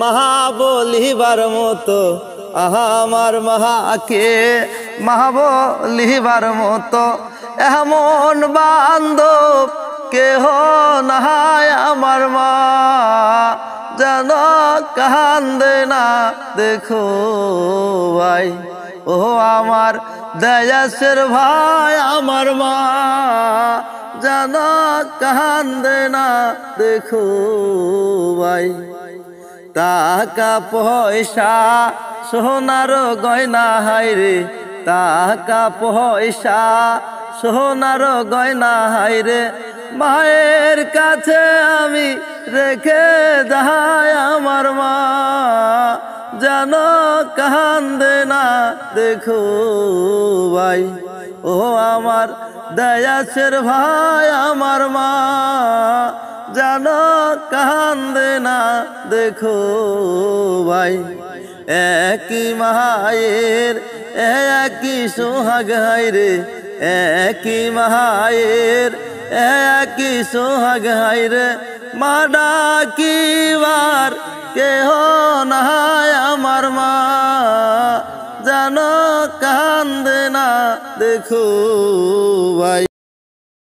মাহা বলিবার মতো আমার মাকে, মাহা বলিবার মতো এমন বান্ধব কেহ নাই আমার মা, যেন কান্দে না দেখো ভাই ও আমার দেয়াসের ভাই আমার মা, যেন কান্দে না দেখো ভাই। টাকা পয়সা সোনার গয়না হাইরে, টাকা পয়সা সোনার গয়না হাইরে, মায়ের কাছে আমি রেখে যাই আমার মা, যেন কান্দে না দেখো ভাই ও আমার দেয়াসের ভাই আমার মা, যেন কান্দে না দেখো ভাই। একই মায়ের একই সোহাগ হাইরে, একই মায়ের একই সোহাগ হাইরে, মা ডাকিবার কেহ নাই আমার মা, যেন কান্দে না দেখো ভাই।